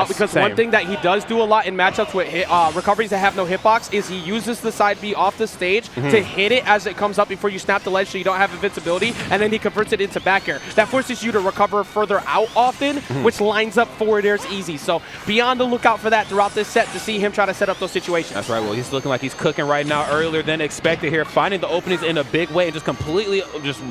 out, because one thing that he does do a lot in matchups with recoveries that have no hitbox is he uses the side B off the stage to hit it as it comes up before you snap the ledge so you don't have invincibility, and then he converts it into back air. That forces you to recover further out often, which lines up forward airs easy. So be on the lookout for that throughout this set to see him try to set up those situations. That's right. Well, he's looking like he's cooking right now, earlier than expected here, finding the openings in a big way and just completely just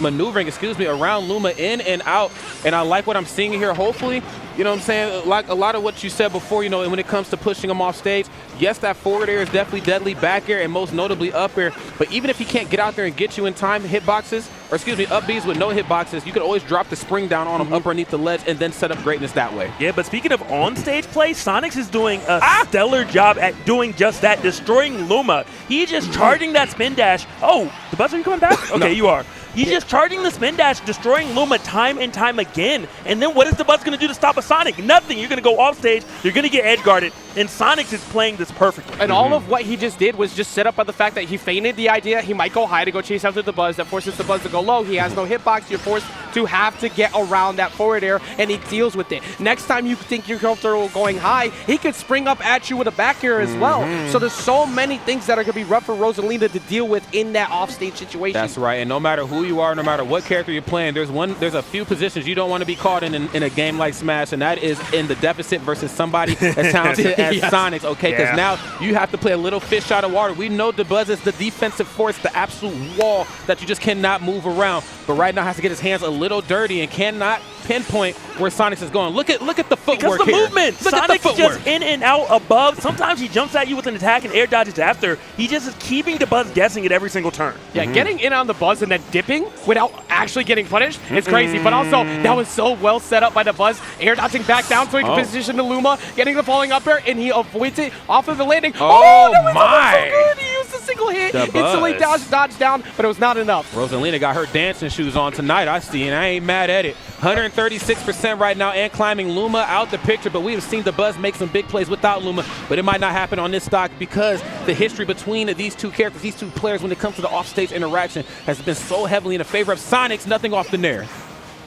maneuvering, around Luma in and out. And I like what I'm seeing here. Hopefully, you know what I'm saying, like a lot of what you said before, you know, when it comes to pushing him off stage, yes, that forward air is definitely deadly, back air, and most notably up air. But even if he can't get out there and get you in time, hitboxes, or excuse me, up Bs with no hitboxes, you can always drop the spring down on him underneath the ledge and then set up greatness that way. Yeah, but speaking of on-stage play, Sonix is doing a stellar job at doing just that, destroying Luma. He's just charging that spin dash. Oh, the buzzer, are you coming back? Okay, no. You are. He's just charging the spin dash, destroying Luma time and time again. And then what is the Buzz going to do to stop a Sonic? Nothing. You're going to go off stage. You're going to get edge guarded. And Sonix is playing this perfectly. And all of what he just did was just set up by the fact that he feinted the idea he might go high to go chase after the Buzz. That forces the Buzz to go low. He has no hitbox. You're forced to have to get around that forward air, and he deals with it. Next time you think you're comfortable going high, he could spring up at you with a back air as well. So there's so many things that are going to be rough for Rosalina to deal with in that offstage situation. That's right. And no matter who you are, no matter what character you're playing, there's a few positions you don't want to be caught in a game like Smash, and that is in the deficit versus somebody as talented as Sonix. Okay, because now you have to play a little fish out of water. We know Dabuz is the defensive force, the absolute wall that you just cannot move around. But right now has to get his hands a little dirty and cannot pinpoint where Sonix is going. Look at the footwork because the here. movement. Look at the footwork. Just in and out above. Sometimes he jumps at you with an attack and air dodges after. He just is keeping the Buzz guessing at every single turn. Yeah, getting in on the Buzz and then dipping without actually getting punished is crazy. But also, that was so well set up by the Buzz. Air dodging back down so he can position the Luma, getting the falling up air, and he avoids it off of the landing. Oh that was my! So good. He used a single hit, instantly dodged down, but it was not enough. Rosalina got her dancing shoes on tonight, I see, and I ain't mad at it. 136% right now and climbing. Luma out the picture, but we have seen the Buzz make some big plays without Luma, but it might not happen on this stock because the history between these two characters, these two players, when it comes to the offstage interaction, has been so heavily in the favor of Sonix. Nothing off the nair.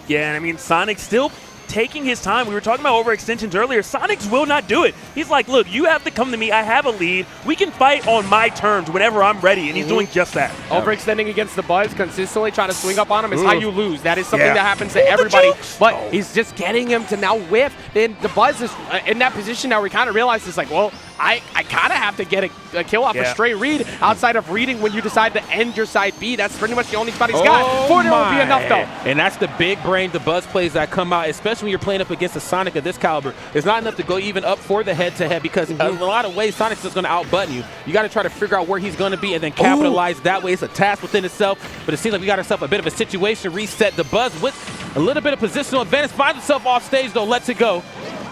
Yeah, and I mean, Sonix still taking his time. We were talking about overextensions earlier. Sonix will not do it. He's like, look, you have to come to me. I have a lead. We can fight on my terms whenever I'm ready, and he's doing just that. Overextending against the Buzz, consistently trying to swing up on him is how you lose. That is something that happens to everybody, but he's just getting him to now whiff. Then the Buzz is in that position now. We kind of realize it's like, well, I kind of have to get a kill off a straight read outside of reading when you decide to end your side B. That's pretty much the only spot he's got. 4 will be enough, though. And that's the big brain, the Buzz plays that come out, especially when you're playing up against a Sonic of this caliber. It's not enough to go even up for the head-to-head because in a lot of ways, Sonic's just going to outbutton you. You got to try to figure out where he's going to be and then capitalize that way. It's a task within itself, but it seems like we got ourselves a bit of a situation reset. The Buzz with a little bit of positional advantage finds himself off stage, though. Lets it go.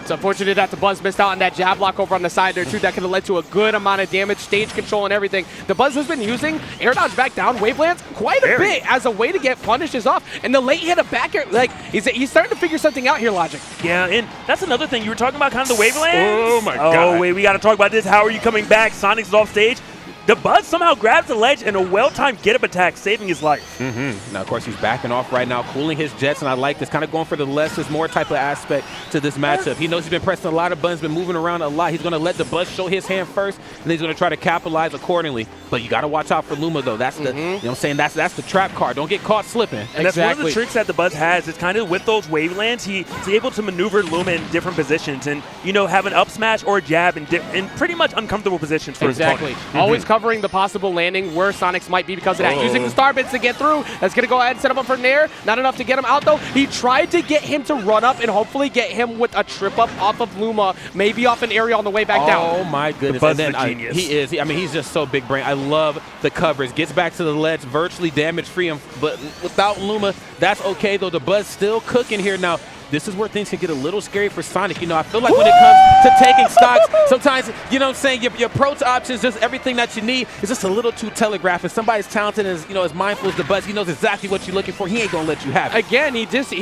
It's unfortunate that the Buzz missed out on that jab block over on the side there, too. That could have led to a good amount of damage, stage control, and everything. The Buzz has been using air dodge back down wavelands quite a bit as a way to get punishes off. And the late hit of back air, like, he's starting to figure something out here, Logic. Yeah, and that's another thing. You were talking about kind of the wavelands. Oh, my God. Oh, wait, we got to talk about this. How are you coming back? Sonix is off stage. The Buzz somehow grabs the ledge and a well-timed get-up attack, saving his life. Now, of course, he's backing off right now, cooling his jets, and I like this, kind of going for the less is more type of aspect to this matchup. He knows he's been pressing a lot of buttons, been moving around a lot. He's going to let the Buzz show his hand first, and then he's going to try to capitalize accordingly. But you got to watch out for Luma, though. That's the, you know what I'm saying, that's the trap card. Don't get caught slipping. And that's one of the tricks that the Buzz has. Is kind of with those wavelands, he's able to maneuver Luma in different positions and, you know, have an up smash or a jab in pretty much uncomfortable positions for his opponent. Always covering the possible landing where Sonix might be because of that. Using the star bits to get through. That's going to go ahead and set him up for Nair. Not enough to get him out, though. He tried to get him to run up and hopefully get him with a trip up off of Luma, maybe off an area on the way back down. Oh, my goodness. The Buzz is a genius. He is. I mean, he's just so big brain. I love the coverage. Gets back to the ledge, virtually damage-free, but without Luma, that's okay, though. The Buzz still cooking here now. This is where things can get a little scary for Sonic. You know, I feel like when it comes to taking stocks, sometimes, you know what I'm saying, your approach options, just everything that you need is just a little too telegraphed. If somebody's talented and, you know, as mindful as the Buzz, he knows exactly what you're looking for. He ain't going to let you have it. Again,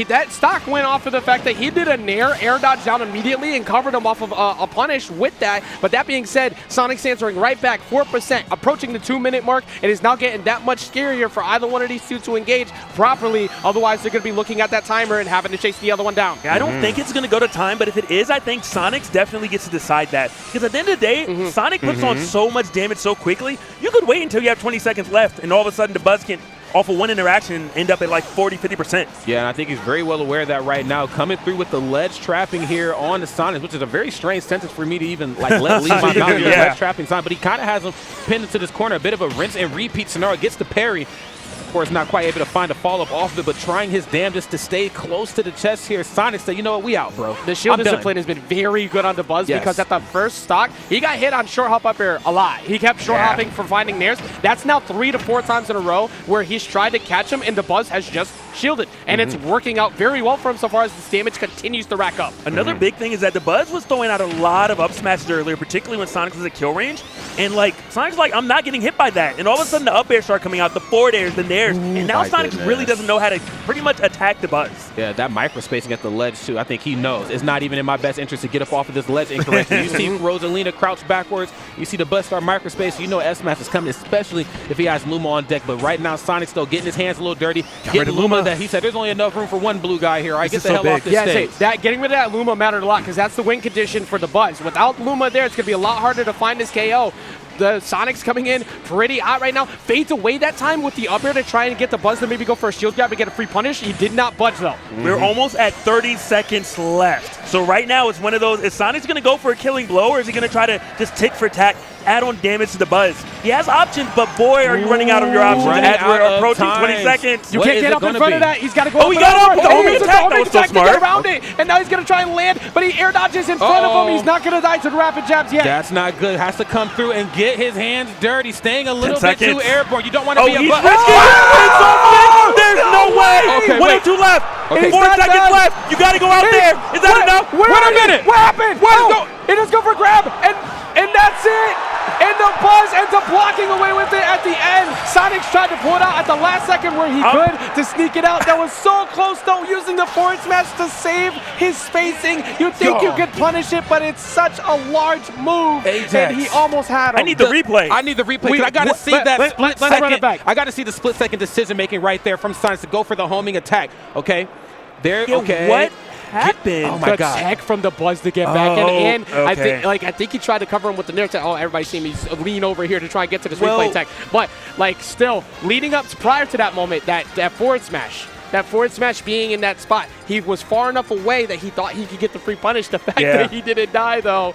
that stock went off of the fact that he did a Nair air dodge down immediately and covered him off of a punish with that. But that being said, Sonic's answering right back, 4%, approaching the 2-minute mark. It is now getting that much scarier for either one of these two to engage properly. Otherwise, they're going to be looking at that timer and having to chase the other one down. down. I don't think it's going to go to time, but if it is, I think Sonix definitely gets to decide that. Because at the end of the day, Sonic puts on so much damage so quickly, you could wait until you have 20 seconds left, and all of a sudden Dabuz can, off of one interaction, end up at like 40–50%. Yeah, and I think he's very well aware of that right now. Coming through with the ledge trapping here on the Sonix, which is a very strange sentence for me to even like leave my mouth. Ledge trapping Sonix, but he kind of has him pinned into this corner. A bit of a rinse and repeat scenario. Gets the parry. Of course, not quite able to find a follow-up off of it, but trying his damnedest to stay close to the chest here. Sonix said, you know what, we out, bro. The shield discipline has been very good on Dabuz because at the first stock, he got hit on short hop up air a lot. He kept short hopping for finding nairs. That's now 3 to 4 times in a row where he's tried to catch him, and Dabuz has just shielded. And it's working out very well for him so far as this damage continues to rack up. Another big thing is that Dabuz was throwing out a lot of up smashes earlier, particularly when Sonix was at kill range. And like, Sonic's like, I'm not getting hit by that. And all of a sudden the up air start coming out, the forward airs, the nairs. And now Sonix really doesn't know how to pretty much attack Dabuz. Yeah, that micro-spacing at the ledge, too. I think he knows. It's not even in my best interest to get up off of this ledge incorrectly. You see Rosalina crouch backwards. You see the Dabuz start micro-space. You know S-Smash is coming, especially if he has Luma on deck. But right now, Sonix still getting his hands a little dirty. Getting Luma that he said, there's only enough room for one blue guy here. I get the hell off this stage. Getting rid of that Luma mattered a lot because that's the win condition for Dabuz. Without Luma there, it's going to be a lot harder to find his KO. The Sonix coming in pretty hot right now. Fades away that time with the up air to try and get Dabuz to maybe go for a shield grab and get a free punish. He did not budge though. We're almost at 30 seconds left. So right now it's one of those, is Sonix going to go for a killing blow, or is he going to try to just tick for tack, add on damage to Dabuz? He has options, but boy, are you running out of your options as we're approaching 20 seconds. You can't get up in front of that. He's got to go up. Oh, he got up with the homing attack. That was so smart. To get around it. And now he's going to try and land, but he air dodges in front of him. He's not going to die to the rapid jabs yet. That's not good. Has to come through and get his hands dirty, staying a little bit too airborne. You don't want to be a he's risking it. There's no way. Okay, 1 or 2 left. Okay. 4 seconds left. You got to go out there. Is that enough? Wait a minute. What happened? It just go for grab, and that's it. And Dabuz ends up blocking away with it at the end. Sonix tried to pull it out at the last second where he could to sneak it out. That was so close though, using the forward smash to save his spacing. You'd think you could punish it, but it's such a large move. And he almost had him. I need the replay. I need the replay. I got to see that split second. Let's run it back. I got to see the split second decision making right there from Sonix to go for the homing attack. Okay. There. Okay. What happened? Oh my God! Tech from Dabuz to get back in, and I think he tried to cover him with the nair tech. Oh, everybody's seeing me lean over here to try and get to this replay tech. But like still leading up prior to that moment, that forward smash. That forward smash being in that spot, he was far enough away that he thought he could get the free punish. The fact that he didn't die, though,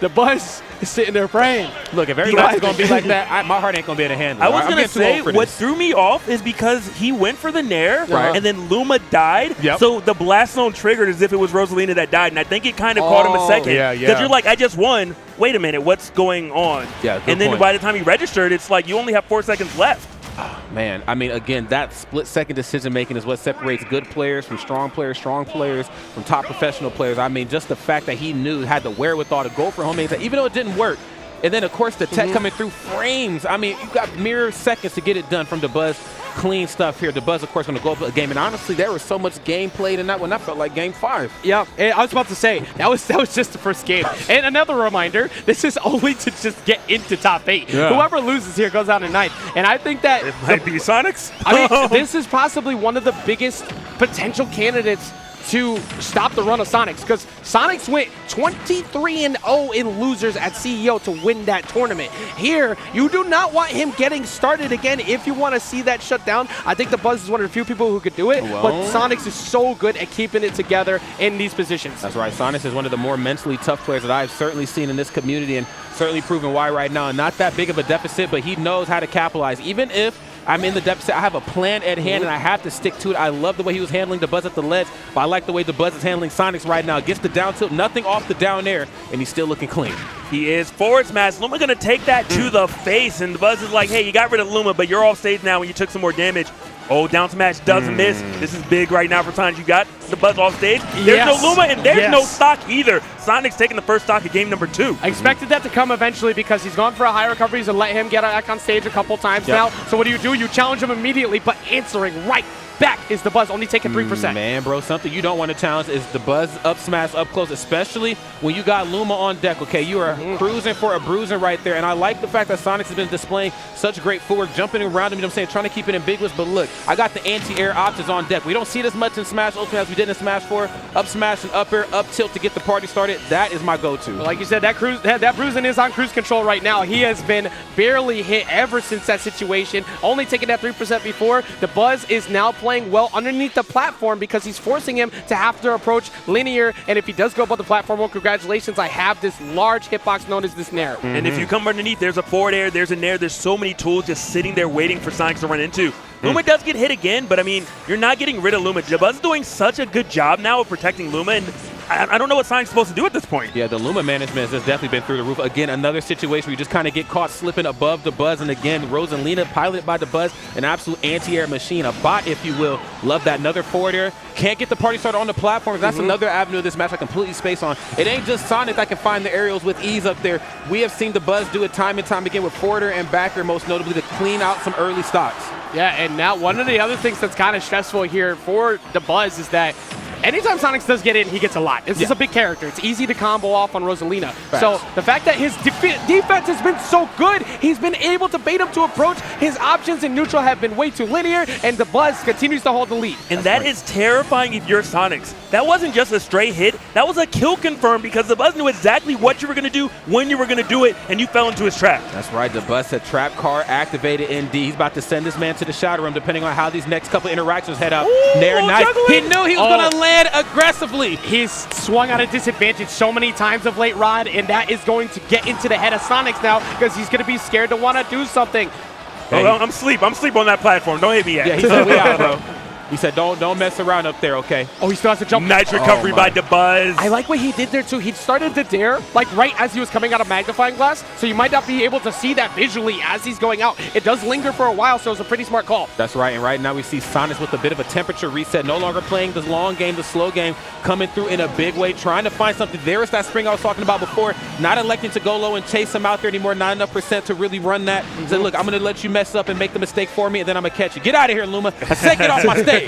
Dabuz is sitting there praying. Look, if everybody's going to be like that, my heart ain't going to be able to handle it. I was going to say, what threw me off is because he went for the nair, and then Luma died, so the blast zone triggered as if it was Rosalina that died, and I think it kind of caught him a second. Because you're like, I just won. Wait a minute, what's going on? And then by the time he registered, it's like you only have 4 seconds left. Oh, man, I mean, again, that split-second decision-making is what separates good players from strong players from top professional players. I mean, just the fact that he had the wherewithal to go for homing attack, even though it didn't work. And then, of course, the tech coming through frames. I mean, you got mere seconds to get it done from Dabuz. Clean stuff here. Dabuz, of course, going to go up a game. And honestly, there was so much game played in that one. That felt like game 5. Yeah, and I was about to say, that was just the first game. And another reminder, this is only to just get into top 8. Whoever loses here goes out at 9. And I think that it might be Sonix. I mean, this is possibly one of the biggest potential candidates to stop the run of Sonix, because Sonix went 23-0 in losers at CEO to win that tournament. Here, you do not want him getting started again if you want to see that shut down. I think Dabuz is one of the few people who could do it, but Sonix is so good at keeping it together in these positions. That's right. Sonix is one of the more mentally tough players that I've certainly seen in this community, and certainly proven why right now. Not that big of a deficit, but he knows how to capitalize. Even if I'm in the deficit, I have a plan at hand, and I have to stick to it. I love the way he was handling Dabuz at the ledge, but I like the way Dabuz is handling Sonix right now. Gets the down tilt, nothing off the down air, and he's still looking clean. He is forward smash. Luma going to take that to the face, and Dabuz is like, hey, you got rid of Luma, but you're off stage now when you took some more damage. Oh, down smash doesn't miss. This is big right now for Sonix. You got Dabuz off stage. There's no Luma, and there's no stock either. Sonix taking the first stock of game number 2. I expected that to come eventually because he's gone for a high recovery. He's let him get back on stage a couple times now. So what do? You challenge him immediately, but answering right back is the Buzz only taking 3%. Man, bro, something you don't want to challenge is the Buzz up smash up close, especially when you got Luma on deck, okay? You are cruising for a bruising right there, and I like the fact that Sonix has been displaying such great footwork, jumping around him, you know what I'm saying, trying to keep it ambiguous, but look, I got the anti-air options on deck. We don't see it as much in Smash Ultimate as we did in Smash 4. Up smash and up air, up tilt to get the party started. That is my go-to. Like you said, that bruising is on cruise control right now. He has been barely hit ever since that situation, only taking that 3% before. The Buzz is now playing well underneath the platform because he's forcing him to have to approach linear, and if he does go above the platform, well, congratulations, I have this large hitbox known as this Nair. And if you come underneath, there's a forward air, there's a Nair, there's so many tools just sitting there waiting for Sonix to run into. Luma does get hit again, but I mean, you're not getting rid of Luma. Dabuz is doing such a good job now of protecting Luma, and I don't know what Sonix is supposed to do at this point. Yeah, the Luma management has definitely been through the roof. Again, another situation where you just kind of get caught slipping above the Buzz, and again, Rosalina, piloted by the Buzz, an absolute anti-air machine, a bot, if you will. Love that. Another forward air. Can't get the party started on the platform. That's another avenue of this match I completely space on. It ain't just Sonix that can find the aerials with ease up there. We have seen the Buzz do it time and time again with forward air and back air, most notably to clean out some early stocks. Yeah, and now one of the other things that's kind of stressful here for the Buzz is that anytime Sonix does get in, he gets a lot. This is a big character. It's easy to combo off on Rosalina. Facts. So the fact that his defense has been so good, he's been able to bait him to approach. His options in neutral have been way too linear, and the Buzz continues to hold the lead. And that is terrifying if you're Sonix. That wasn't just a straight hit. That was a kill confirm because the Buzz knew exactly what you were going to do, when you were going to do it, and you fell into his trap. That's right. The Buzz said trap card activated indeed. He's about to send this man to the shadow room depending on how these next couple interactions head out. Nair nice. He knew he was going to land aggressively. He's swung at a disadvantage so many times of late, Rod, and that is going to get into the head of Sonix now because he's going to be scared to want to do something. Hey. Oh, I'm asleep on that platform. Don't hit me yet. Yeah, he said we out, bro. He said, don't mess around up there, okay? Oh, he still has to jump. Nice recovery by Dabuz. I like what he did there, too. He started the dare, like, right as he was coming out of magnifying glass, so you might not be able to see that visually as he's going out. It does linger for a while, so it's a pretty smart call. That's right, and right now we see Sonix with a bit of a temperature reset, no longer playing the long game, the slow game, coming through in a big way, trying to find something. There is that spring I was talking about before, not electing to go low and chase him out there anymore, not enough percent to really run that. Said, look, I'm going to let you mess up and make the mistake for me, and then I'm going to catch you. Get out of here, Luma. I said get off my stage.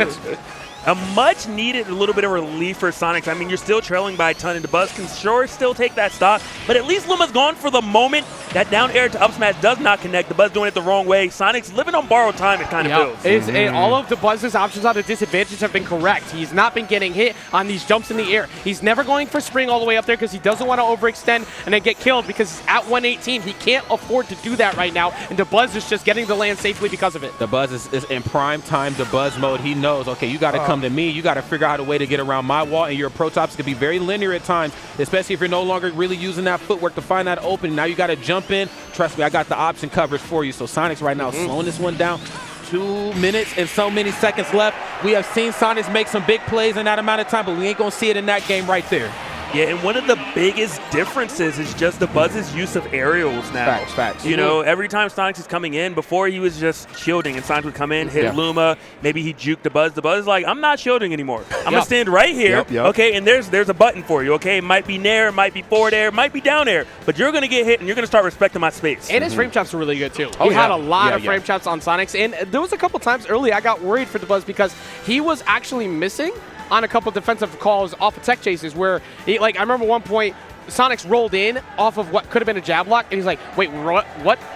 A much needed little bit of relief for Sonix. I mean, you're still trailing by a ton, and Dabuz can sure still take that stock, but at least Luma's gone for the moment. That down air to up smash does not connect. The Buzz doing it the wrong way. Sonix living on borrowed time, it kind of feels. And all of the Buzz's options on the disadvantage have been correct. He's not been getting hit on these jumps in the air. He's never going for spring all the way up there because he doesn't want to overextend and then get killed because he's at 118. He can't afford to do that right now, and the Buzz is just getting the land safely because of it. The Buzz is in prime time, the Buzz mode. He knows, okay, you got to come to me. You got to figure out a way to get around my wall, and your approach ops can be very linear at times, especially if you're no longer really using that footwork to find that opening. Now you got to jump in. Trust me, I got the option coverage for you. So Sonix right now slowing this one down. 2 minutes and so many seconds left. We have seen Sonix make some big plays in that amount of time, but we ain't going to see it in that game right there. Yeah, and one of the biggest differences is just the Buzz's use of aerials now. Facts. You know, every time Sonix is coming in, before he was just shielding, and Sonix would come in, hit Luma, maybe he juked the Buzz. The Buzz is like, I'm not shielding anymore. I'm going to stand right here, okay, and there's a button for you, okay? It might be Nair, it might be forward air, it might be down air, but you're going to get hit, and you're going to start respecting my space. And his frame chops were really good, too. He had a lot of frame chops on Sonix, and there was a couple times early I got worried for the Buzz because he was actually missing on a couple defensive calls off of tech chases where, I remember one point, Sonix rolled in off of what could have been a jab lock, and he's like, wait, what?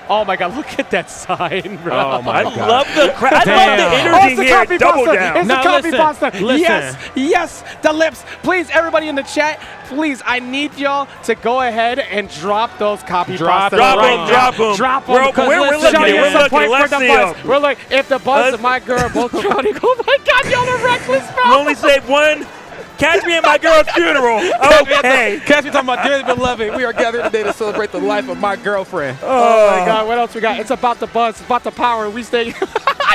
Oh my God, look at that sign, bro. Oh my God. I love the energy here. Double down. It's a copy pasta. Listen. Yes, the lips. Please, everybody in the chat, please, I need y'all to go ahead and drop those copy pasta. Drop them. Drop them. We're looking. We're like, if the Buzz and my girl both drowning, oh my God, y'all are reckless, bro. You only save one. Catch me at my girl's funeral. Okay. Catch me talking about dearly beloved. We are gathered today to celebrate the life of my girlfriend. Oh my God, what else we got? It's about the Buzz. It's about the power. We stay.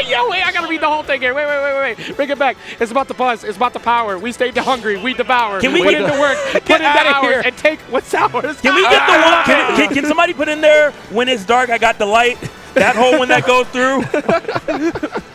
Yo, wait, I gotta read the whole thing here. Wait. Bring it back. It's about the Buzz. It's about the power. We stay hungry. We devour. Can we put in the work? Put in the hours and take what's ours. Can we get the one? Can somebody put in there, when it's dark, I got the light? That hole when that goes through?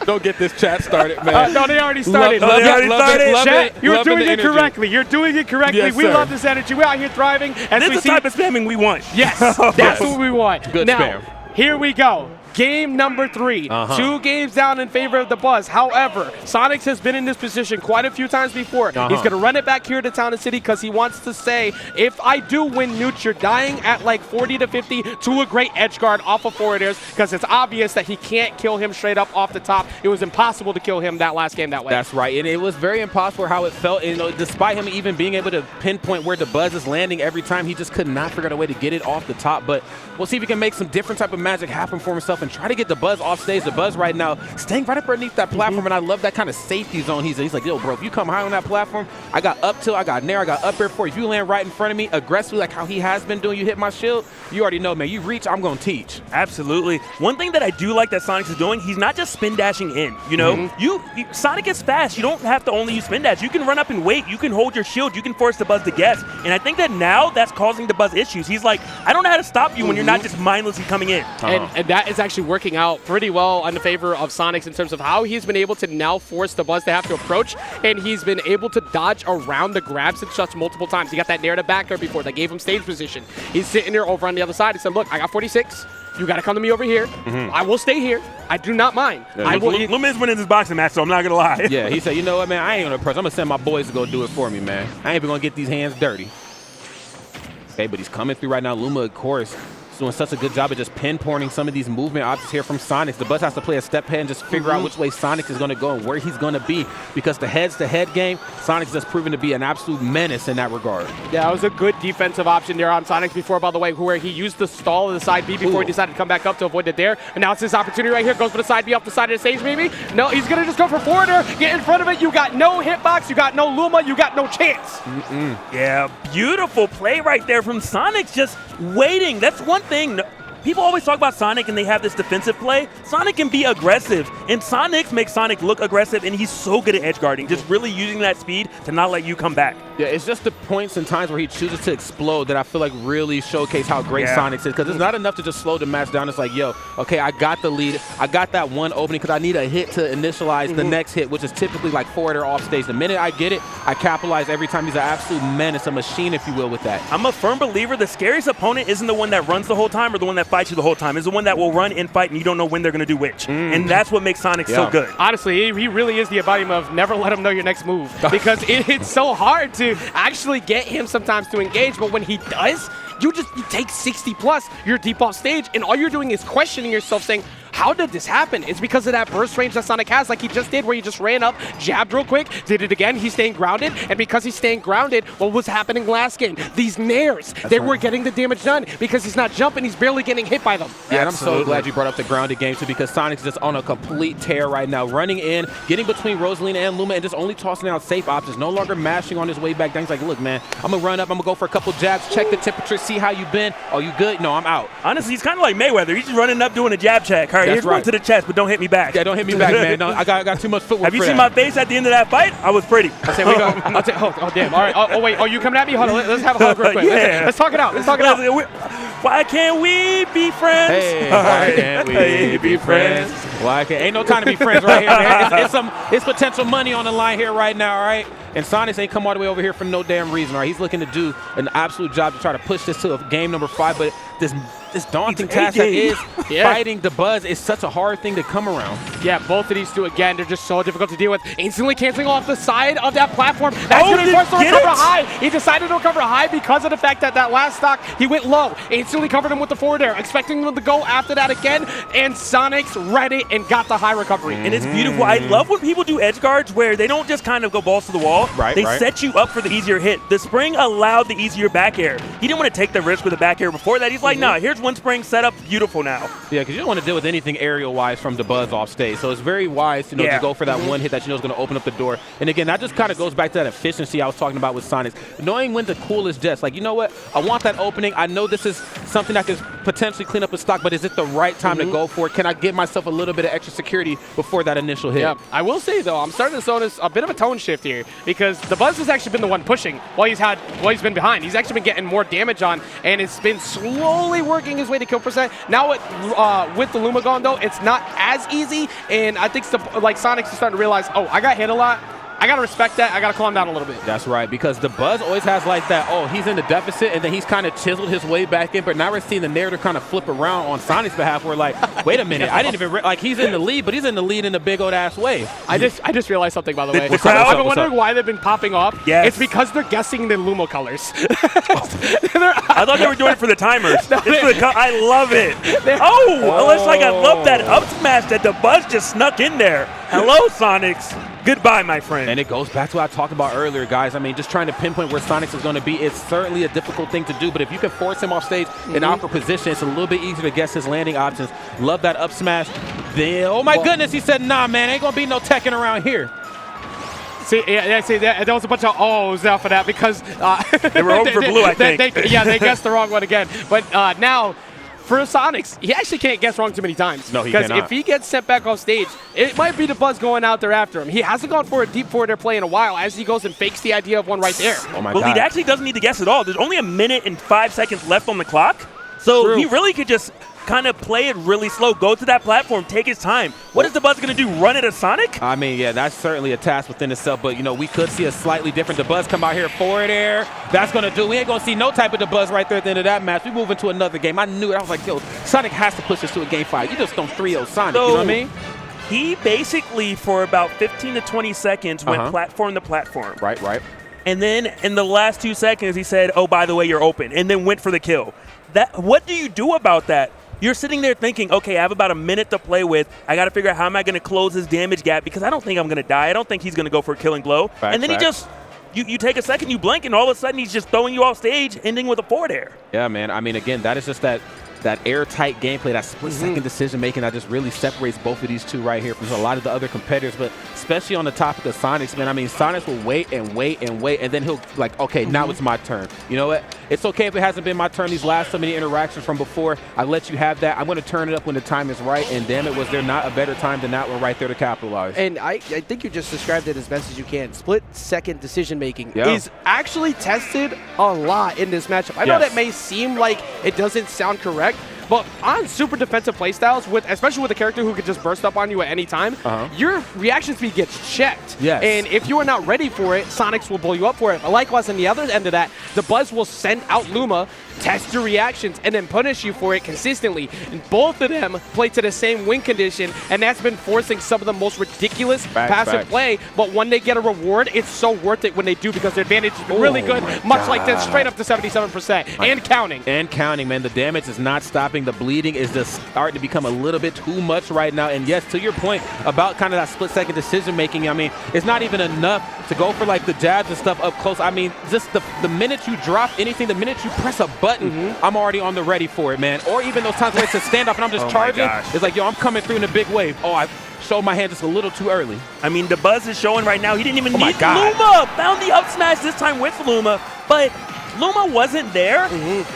Don't get this chat started, man. No, they already started. Chat, you're doing it correctly. You're doing it correctly. Yes, we love this energy. We're out here thriving. This is the type of spamming we want. Yes, that's what we want. Good now, spam. Here we go. Game number 3. 2 games down in favor of the Buzz. However, Sonix has been in this position quite a few times before. He's going to run it back here to Town and City because he wants to say, if I do win Newt, you're dying at like 40 to 50 to a great edge guard off of forward airs, because it's obvious that he can't kill him straight up off the top. It was impossible to kill him that last game that way. That's right, and it was very impossible how it felt. You know, despite him even being able to pinpoint where the Buzz is landing every time, he just could not figure out a way to get it off the top. But we'll see if he can make some different type of magic happen for himself and try to get the Buzz off stage. The Buzz right now staying right up underneath that platform, and I love that kind of safety zone he's in. He's like, yo, bro, if you come high on that platform, I got up tilt, I got nair, I got up air for you. If you land right in front of me aggressively like how he has been doing, you hit my shield, you already know, man, you reach, I'm going to teach. Absolutely. One thing that I do like that Sonix is doing, he's not just spin dashing in, you know? Sonic is fast. You don't have to only use spin dash. You can run up and wait. You can hold your shield. You can force the Buzz to guess. And I think that now that's causing the Buzz issues. He's like, I don't know how to stop you when you're not just mindlessly coming in. And that is actually working out pretty well in the favor of Sonix in terms of how he's been able to now force the Buzz to have to approach, and he's been able to dodge around the grabs and shots multiple times. He got that narrative back there before that gave him stage position. He's sitting there over on the other side. He said, look, I got 46. You got to come to me over here. I will stay here. I do not mind. Luma is winning this boxing match, so I'm not going to lie. Yeah, he said, you know what, man, I ain't going to press. I'm going to send my boys to go do it for me, man. I ain't even going to get these hands dirty. Okay, but he's coming through right now. Luma, of course, is doing such a good job of just pinpointing some of these movement options here from Sonix. The Buzz has to play a step ahead and just figure out which way Sonix is going to go and where he's going to be, because the heads-to-head game, Sonix has proven to be an absolute menace in that regard. Yeah, it was a good defensive option there on Sonix before, by the way, where he used the stall of the side B before he decided to come back up to avoid the dare. And now it's his opportunity right here. Goes for the side B off the side of the stage, maybe. No, he's going to just go for forwarder, get in front of it. You got no hitbox, you got no Luma, you got no chance. Yeah, beautiful play right there from Sonix, just waiting. That's one thing. People always talk about Sonic and they have this defensive play. Sonic can be aggressive, and Sonix makes Sonic look aggressive, and he's so good at edge guarding, just really using that speed to not let you come back. Yeah, it's just the points and times where he chooses to explode that I feel like really showcase how great Sonix is, because it's not enough to just slow the match down. It's like, yo, okay, I got the lead. I got that one opening because I need a hit to initialize the next hit, which is typically like forward or off stage. The minute I get it, I capitalize every time. He's an absolute menace, a machine, if you will, with that. I'm a firm believer the scariest opponent isn't the one that runs the whole time or the one that fights you the whole time. It's the one that will run and fight, and you don't know when they're going to do which. And that's what makes Sonix so good. Honestly, he really is the embodiment of never let him know your next move, because it's so hard to actually get him sometimes to engage, but when he does, you take 60 plus, you're deep off stage, and all you're doing is questioning yourself, saying, how did this happen? It's because of that burst range that Sonic has, like he just did, where he just ran up, jabbed real quick, did it again, he's staying grounded, and because he's staying grounded, what was happening last game? These nairs, they were getting the damage done, because he's not jumping, he's barely getting hit by them. Yeah, and I'm so glad you brought up the grounded game too, because Sonic's just on a complete tear right now, running in, getting between Rosalina and Luma, and just only tossing out safe options, no longer mashing on his way back down. He's like, look, man, I'm gonna run up, I'm gonna go for a couple jabs, check the temperature, see how you been. Oh, you good? No, I'm out. Honestly, he's kind of like Mayweather. He's just running up doing a jab check. All right, here's one to the chest, but don't hit me back. Yeah, don't hit me back, man. No, I got too much footwork. Have you seen my face at the end of that fight? I was pretty. I'll say, oh, damn. All right. Oh, wait. Oh, you coming at me? Hold on. Let's have a hug real quick. Let's talk it out. Let's talk it out. Why can't we be friends? Hey, why can't we be friends? Why can't? Ain't no time to be friends right here, man. It's potential money on the line here right now, all right? And Sonix ain't come all the way over here for no damn reason, all right? He's looking to do an absolute job to try to push this to a game number 5, but this daunting task that is fighting the Buzz is such a hard thing to come around. Yeah, both of these two, again, they're just so difficult to deal with. Instantly canceling off the side of that platform. That's going to be forced to recover high. He decided to recover high because of the fact that that last stock, he went low. Instantly covered him with the forward air, expecting him to go after that again, and Sonix read it and got the high recovery. And it's beautiful. I love when people do edge guards where they don't just kind of go balls to the wall. They set you up for the easier hit. The spring allowed the easier back air. He didn't want to take the risk with the back air before that. He's like, nah, here's one spring set up, beautiful now. Yeah, because you don't want to deal with anything aerial-wise from the Buzz off stage. So it's very wise to go for that one hit that you know is going to open up the door. And again, that just kind of goes back to that efficiency I was talking about with Sonix. Knowing when to cool his jets. Like, you know what? I want that opening. I know this is something that could potentially clean up a stock, but is it the right time to go for it? Can I give myself a little bit of extra security before that initial hit? Yeah, I will say, though, I'm starting to notice a bit of a tone shift here, because the Buzz has actually been the one pushing while he's been behind. He's actually been getting more damage on, and it's been slowly working his way to kill percent. Now with the Luma gone, though, it's not as easy, and I think like Sonix is starting to realize, oh, I got hit a lot. I got to respect that. I got to calm down a little bit. That's right, because the Buzz always has like that, oh, he's in the deficit, and then he's kind of chiseled his way back in, but now we're seeing the narrative kind of flip around on Sonic's behalf. We're like, wait a minute, I didn't even, like, he's in the lead, but he's in the lead in a big old ass way. I just realized something, by the way. What's up? I've been wondering why they've been popping off. Yes. It's because they're guessing the Luma colors. I thought they were doing it for the timers. I love it. I love that up smash that the Buzz just snuck in there. Hello, Sonix. Goodbye, my friend. And it goes back to what I talked about earlier, guys. I mean, just trying to pinpoint where Sonix is going to be, it's certainly a difficult thing to do, but if you can force him off stage in awkward position, it's a little bit easier to guess his landing options. Love that up smash. Then, oh my goodness, he said, nah, man, ain't going to be no Tekken around here. See, there was a bunch of ohs out for that because they were over for blue, I think. They guessed the wrong one again. But now, for Sonix, he actually can't guess wrong too many times. No, he cannot. Because if he gets sent back off stage, it might be the Buzz going out there after him. He hasn't gone for a deep forward air play in a while as he goes and fakes the idea of one right there. Oh my God. God. He actually doesn't need to guess at all. There's only 1 minute and 5 seconds left on the clock. So he really could just kind of play it really slow, go to that platform, take his time. What is the Buzz going to do, run at a Sonic? I mean, yeah, that's certainly a task within itself, but, you know, we could see a slightly different Dabuz come out here forward air. That's going to do. We ain't going to see no type of Dabuz right there at the end of that match. We move into another game. I knew it. I was like, yo, Sonic has to push us to a game 5. You just don't 3-0 Sonic, so, you know what I mean? He basically, for about 15 to 20 seconds, went platform to platform. Right. And then in the last 2 seconds, he said, oh, by the way, you're open, and then went for the kill. What do you do about that? You're sitting there thinking, okay, I have about a minute to play with. I got to figure out how am I going to close his damage gap because I don't think I'm going to die. I don't think he's going to go for a killing blow. And then he just, you take a second, you blink, and all of a sudden he's just throwing you off stage, ending with a forward air. Yeah, man. I mean, again, that is just that airtight gameplay, that split-second decision-making that just really separates both of these two right here from a lot of the other competitors, but especially on the topic of Sonix, man. I mean, Sonix will wait, and then he'll like, okay, now it's my turn. You know what? It's okay if it hasn't been my turn these last so many interactions from before. I let you have that. I'm going to turn it up when the time is right, and damn it, was there not a better time than that one right there to capitalize. And I think you just described it as best as you can. Split-second decision-making is actually tested a lot in this matchup. I know that may seem like it doesn't sound correct, but on super defensive playstyles, especially with a character who could just burst up on you at any time, your reaction speed gets checked. Yes. And if you are not ready for it, Sonix will blow you up for it. But likewise, on the other end of that, the Buzz will send out Luma, test your reactions, and then punish you for it consistently. And both of them play to the same win condition, and that's been forcing some of the most ridiculous passive play. But when they get a reward, it's so worth it when they do because their advantage is really good, much like this, straight up to 77%, and counting. And counting, man. The damage is not stopping. The bleeding is just starting to become a little bit too much right now. And yes, to your point about kind of that split-second decision-making, I mean, it's not even enough to go for like the jabs and stuff up close. I mean, just the minute you drop anything, the minute you press a button, I'm already on the ready for it, man. Or even those times where it's a stand-up and I'm just charging. It's like, yo, I'm coming through in a big wave. Oh, I showed my hand just a little too early. I mean, the Buzz is showing right now. He didn't even need Luma. Found the up smash this time with Luma, but Luma wasn't there,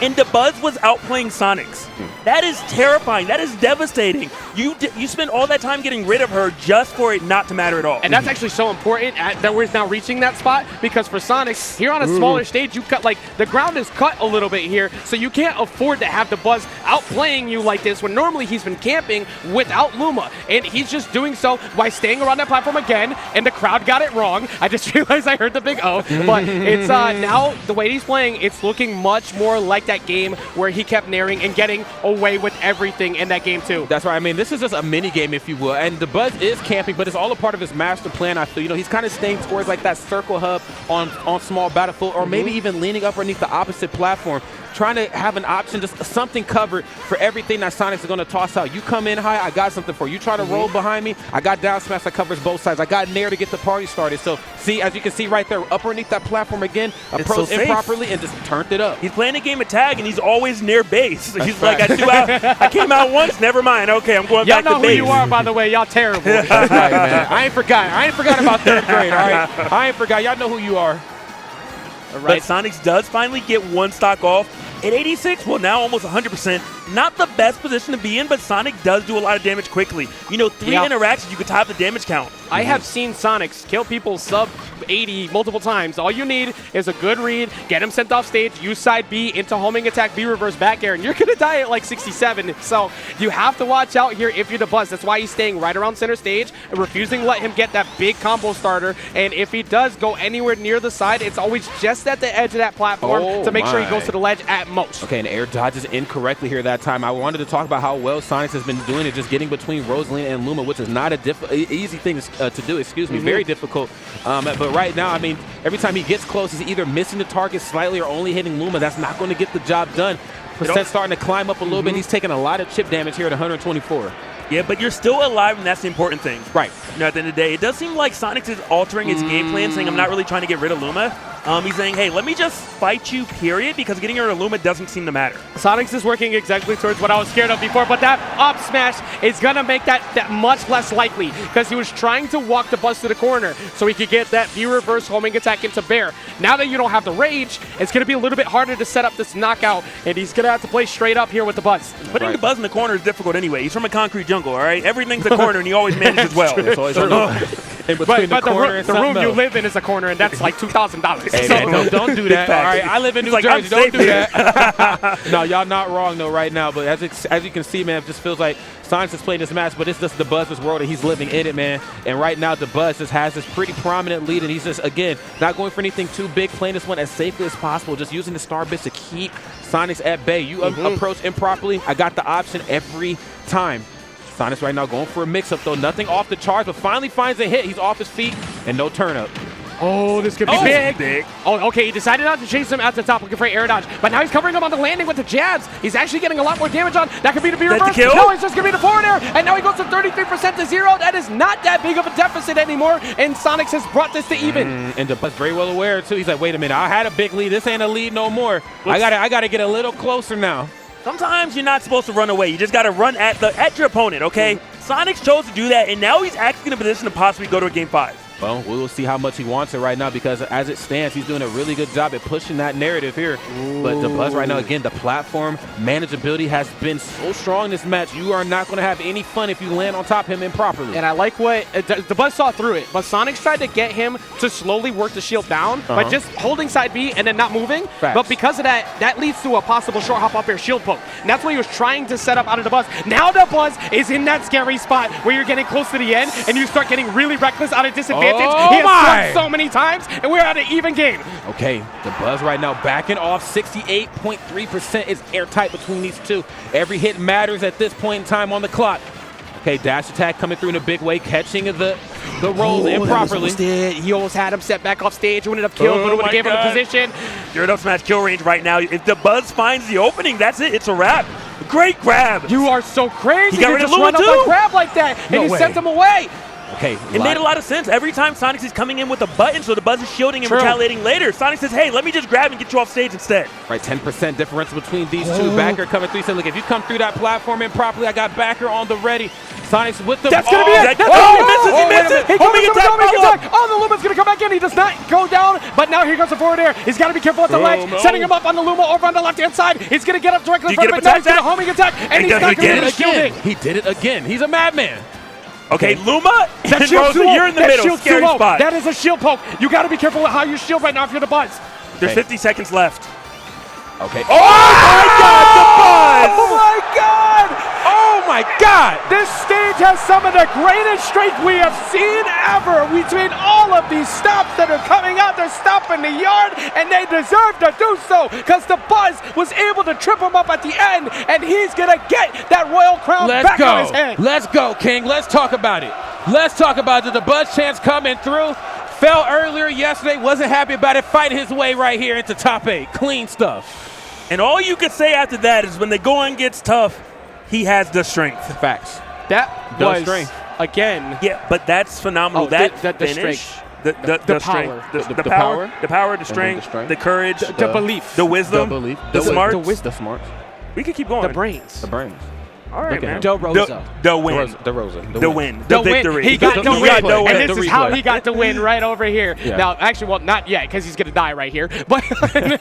and the Buzz was outplaying Sonix. That is terrifying. That is devastating. You spend all that time getting rid of her just for it not to matter at all. And that's actually so important that we're now reaching that spot because for Sonix, here on a smaller stage, you cut, like, the ground is cut a little bit here, so you can't afford to have the Buzz outplaying you like this when normally he's been camping without Luma. And he's just doing so by staying around that platform again, and the crowd got it wrong. I just realized I heard the big O, but it's now the way he's playing, it's looking much more like that game where he kept naring and getting away with everything in that game too. That's right. I mean, this is just a mini game, if you will, and the Buzz is camping, but it's all a part of his master plan. I feel, you know, he's kind of staying towards like that circle hub on small battlefield, or maybe even leaning up underneath the opposite platform, trying to have an option, just something covered for everything that Sonix is going to toss out. You come in high, I got something for you. You try to roll behind me, I got down smash that covers both sides. I got nair to get the party started. So see, as you can see right there, up underneath that platform again, approached improperly and just turned it up. He's playing a game of tag, and he's always near base. He's like, I came out once, never mind. Okay, I'm going back to base. Y'all know who you are, by the way. Y'all terrible. That's right, man. I ain't forgot about third grade, all right? I ain't forgot. Y'all know who you are. Right. But Sonix does finally get one stock off. At 86, well, now almost 100%. Not the best position to be in, but Sonic does do a lot of damage quickly. You know, 3 interactions, you could top the damage count. I have seen Sonix kill people sub 80 multiple times. All you need is a good read, get him sent off stage, use side B into homing attack, B reverse back air, and you're going to die at like 67. So you have to watch out here if you're Dabuz. That's why he's staying right around center stage and refusing to let him get that big combo starter. And if he does go anywhere near the side, it's always just at the edge of that platform to make sure he goes to the ledge at most. Okay, and air dodges incorrectly here that time. I wanted to talk about how well Sonix has been doing it, just getting between Rosalina and Luma, which is not a easy thing to do, excuse me, very difficult. But right now, I mean, every time he gets close, he's either missing the target slightly or only hitting Luma. That's not going to get the job done. Percent starting to climb up a little bit. He's taking a lot of chip damage here at 124. Yeah, but you're still alive, and that's the important thing. Right. You know, at the end of the day, it does seem like Sonix is altering his game plan, saying, I'm not really trying to get rid of Luma. He's saying, hey, let me just fight you, period, because getting rid of Luma doesn't seem to matter. Sonix is working exactly towards what I was scared of before, but that up smash is going to make that much less likely, because he was trying to walk Dabuz to the corner so he could get that V-reverse homing attack into Bear. Now that you don't have the rage, it's going to be a little bit harder to set up this knockout, and he's going to have to play straight up here with Dabuz. Putting Dabuz in the corner is difficult anyway. He's from a concrete jungle, all right? Everything's a corner, and he always manages well. But the room you live in is a corner, and that's like $2,000. Hey, man, don't do that. All right, I live in New Jersey. Don't do that. No, y'all not wrong, though, right now. But as you can see, man, it just feels like Sonix is playing this match, but it's just Dabuz's world, and he's living in it, man. And right now, Dabuz just has this pretty prominent lead, and he's just, again, not going for anything too big, playing this one as safely as possible, just using the star bits to keep Sonix at bay. You approach improperly, I got the option every time. Sonix right now going for a mix-up, though. Nothing off the charge, but finally finds a hit. He's off his feet, and no turn-up. Oh, this could be big. Oh, okay, he decided not to chase him at the top looking for air dodge, but now he's covering him on the landing with the jabs. He's actually getting a lot more damage on. That could be the B-reverse. No, it's just going to be the forward air, and now he goes from 33% to 0. That is not that big of a deficit anymore, and Sonix has brought this to even. And Dabuz very well aware, too. He's like, wait a minute, I had a big lead. This ain't a lead no more. I gotta get a little closer now. Sometimes you're not supposed to run away. You just got to run at your opponent, okay? Sonix chose to do that, and now he's actually in a position to possibly go to a Game 5. Well, we will see how much he wants it right now, because as it stands, he's doing a really good job at pushing that narrative here. But Dabuz right now, again, the platform manageability has been so strong this match. You are not going to have any fun if you land on top of him improperly. And I like what Dabuz saw through it, but Sonix tried to get him to slowly work the shield down by just holding side B and then not moving. Facts. But because of that, that leads to a possible short hop up air shield poke. And that's what he was trying to set up out of Dabuz. Now Dabuz is in that scary spot where you're getting close to the end and you start getting really reckless out of disadvantage. Oh, he has struck so many times, and we're at an even game. Okay, Dabuz right now backing off. 68.3% is airtight between these two. Every hit matters at this point in time on the clock. Okay, dash attack coming through in a big way, catching the rolls improperly. He almost had him set back off stage, wouldn't have killed, but it would have given him a position. You're in up smash kill range right now. If Dabuz finds the opening, that's it. It's a wrap. Great grab. You are so crazy. He got rid of Luma run up too. a grab like that, and he sent him away. Okay, it made a lot of sense. Every time Sonix is coming in with a button, so Dabuz is shielding and retaliating later. Sonix says, hey, let me just grab and get you off stage instead. Right, 10% difference between these two. Backer coming through. He said, look, if you come through that platform improperly, I got Backer on the ready. Sonix with the... That's going to be it. He misses. He attack. Oh, the Luma's going to come back in. He does not go down, but now here goes the forward air. He's got to be careful at the ledge. Setting him up on the Luma over on the left-hand side. He's going to get up directly in front of it. Now he's going to homing attack, and he's not going to shield it. He did it again. He's a madman. Okay, Luma and Rosa, you're in the middle. Scary spot. That is a shield poke. You got to be careful with how you shield right now if you're Dabuz. There's 50 seconds left. Okay. Oh my God, Dabuz! Oh my God! Oh my God! This stage has some of the greatest strength we have seen ever. Between all of these stops that are coming out, they're stopping the yard, and they deserve to do so because Dabuz was able to trip him up at the end, and he's gonna get that royal crown back on his head. Let's go, King. Let's talk about it. Let's talk about the Dabuz chance coming through. Fell earlier yesterday, wasn't happy about it, fighting his way right here into top 8. Clean stuff. And all you could say after that is when the going gets tough, he has the strength. Facts. That was strength. Again. Yeah, but that's phenomenal. That finish, the power. The power, the strength, the courage, the belief, the wisdom, the smarts. The smarts. We could keep going. The brains. The brains. All right, man. The win. The win. The victory. He got the win. And this is how replay. he got the win right over here. Yeah. Now, actually, well, not yet because he's going to die right here. But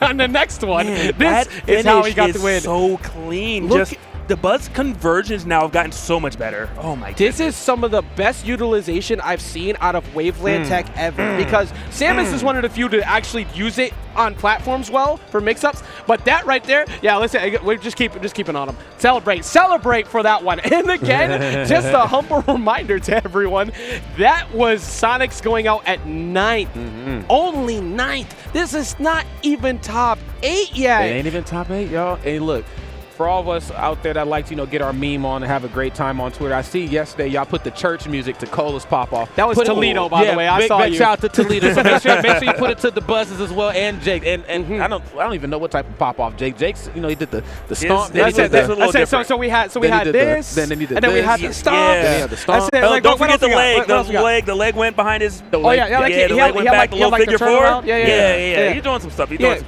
on the next one, Man, this is how he got the win. So clean. Look the Buzz conversions now have gotten so much better. Oh my god. This is some of the best utilization I've seen out of Waveland Tech ever, because Samus is one of the few to actually use it on platforms well for mix-ups. But that right there, yeah, listen, we're just keeping on them. Celebrate for that one. And again, just a humble reminder to everyone, that was Sonix going out at 9th. Only 9th. This is not even top 8 yet. It ain't even top 8, y'all. Hey, look. For all of us out there that like to, get our meme on and have a great time on Twitter, I see yesterday y'all put the church music to Cola's Pop Off. That was Toledo, by the way. I saw you. Shout out to Toledo. So make sure you put it to the Buzzes as well, and Jake. And I don't even know what type of pop off Jake's. He did the stomp. So we had this, and then we had the stomp. Then he had the stomp. Don't forget the leg. The leg went behind his. Oh yeah, the leg went back. The little figure 4. Yeah. He's doing some stuff.